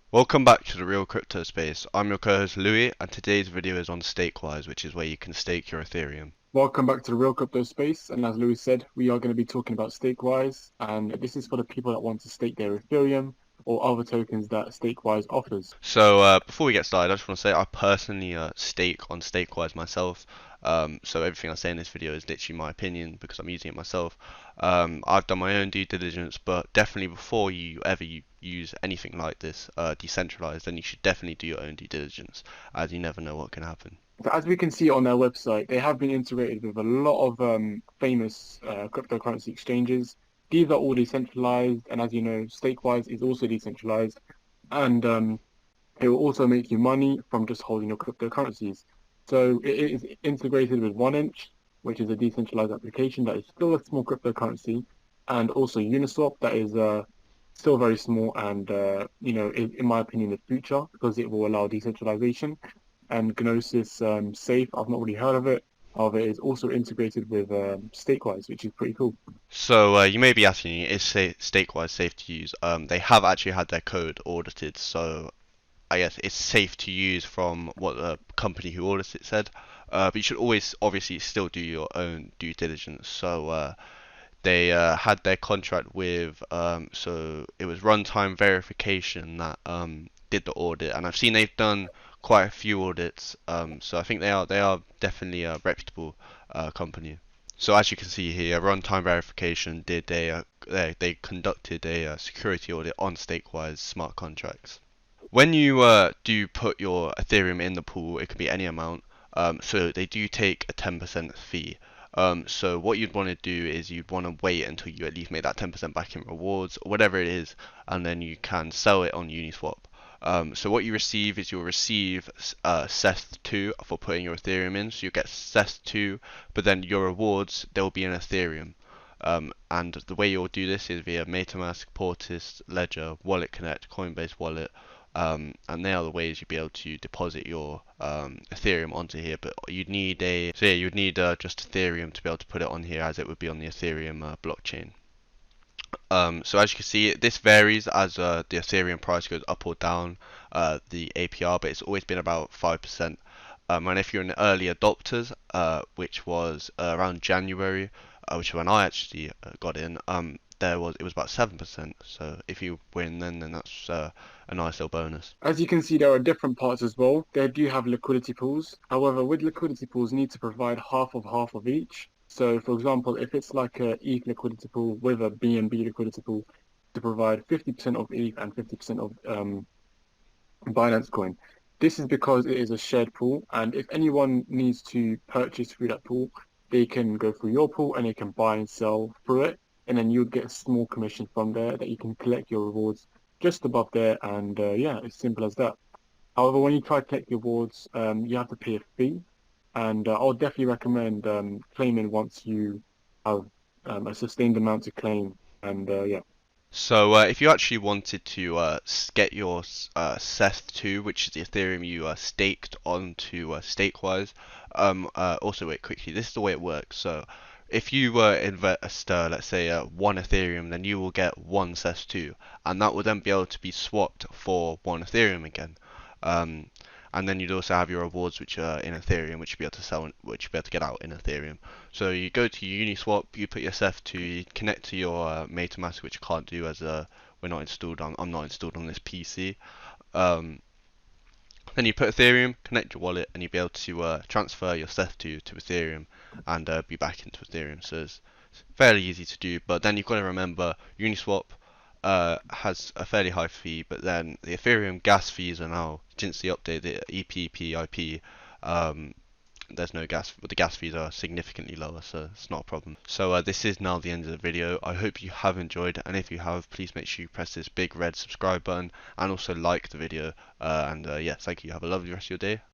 Welcome back to the Real Crypto Space. I'm your co-host Louis, and today's video is on StakeWise, which is where you can stake your Ethereum. Welcome back to the Real Crypto Space. And as Louis said, we are going to be talking about StakeWise. And this is for the people that want to stake their Ethereum or other tokens that StakeWise offers. So before we get started, I just want to say I personally stake on StakeWise myself. So everything I say in this video is literally my opinion because I'm using it myself. I've done my own due diligence, but definitely before you use anything like this decentralized, then you should definitely do your own due diligence, as you never know what can happen. So as we can see on their website, they have been integrated with a lot of famous cryptocurrency exchanges. These are all decentralized. And as you know, StakeWise is also decentralized. And it will also make you money from just holding your cryptocurrencies. So it is integrated with 1inch, which is a decentralized application that is still a small cryptocurrency, and also Uniswap that is still very small and in my opinion the future because it will allow decentralization. And Gnosis Safe, I've not really heard of it. However, it is also integrated with Stakewise, which is pretty cool. So you may be asking, is StakeWise safe to use? They have actually had their code audited, so I guess it's safe to use from what the company who audits it said. But you should always obviously still do your own due diligence. So they had their contract with so it was runtime verification that did the audit, and I've seen they've done quite a few audits. So I think they are definitely a reputable company. So as you can see here, runtime verification did they conducted a security audit on Stakewise smart contracts. When you do put your Ethereum in the pool, it can be any amount. So they do take a 10% fee. So what you'd want to do is you'd want to wait until you at least make that 10% back in rewards or whatever it is, and then you can sell it on Uniswap. So what you receive is you'll receive SETH2 for putting your Ethereum in. So you get SETH2, but then your rewards there will be an Ethereum. And the way you'll do this is via MetaMask, Portis, Ledger, Wallet Connect, Coinbase Wallet, and they are the ways you'd be able to deposit your Ethereum onto here. But you'd need just Ethereum to be able to put it on here, as it would be on the Ethereum blockchain. So as you can see, this varies as the Ethereum price goes up or down the APR, but it's always been about 5%. And if you're an early adopters, which was around January, which is when I actually got in, it was about 7%. So if you win, then that's a nice little bonus. As you can see, there are different parts as well. They do have liquidity pools. However, with liquidity pools, you need to provide half of each. So, for example, if it's like a ETH liquidity pool with a BNB liquidity pool, to provide 50% of ETH and 50% of Binance coin. This is because it is a shared pool, and if anyone needs to purchase through that pool, they can go through your pool and they can buy and sell through it, and then you'll get a small commission from there that you can collect your rewards just above there, and yeah, it's simple as that. However, when you try to collect your rewards, you have to pay a fee, and I'll definitely recommend claiming once you have a sustained amount to claim, and yeah. So if you actually wanted to get your SETH2, which is the Ethereum you staked onto Stakewise, also wait quickly, this is the way it works. So if you invest, let's say, 1 Ethereum, then you will get 1 SETH2, and that will then be able to be swapped for 1 Ethereum again. Um, and then you'd also have your rewards, which are in Ethereum, which you'll be able to sell, which you'll be able to get out in Ethereum. So you go to Uniswap, you put your SETH2, you connect to your MetaMask, which I can't do as we're not installed on, I'm not installed on this PC. Um, then you put Ethereum, connect your wallet, and you'll be able to transfer your SETH2 to Ethereum and be back into Ethereum. So it's fairly easy to do, but then you've got to remember Uniswap has a fairly high fee, but then the Ethereum gas fees are now, since the update, the EPPIP, um, there's no gas, but the gas fees are significantly lower, so it's not a problem. So this is now the end of the video. I hope you have enjoyed, and if you have, please make sure you press this big red subscribe button and also like the video. And yeah, thank you. Have a lovely rest of your day.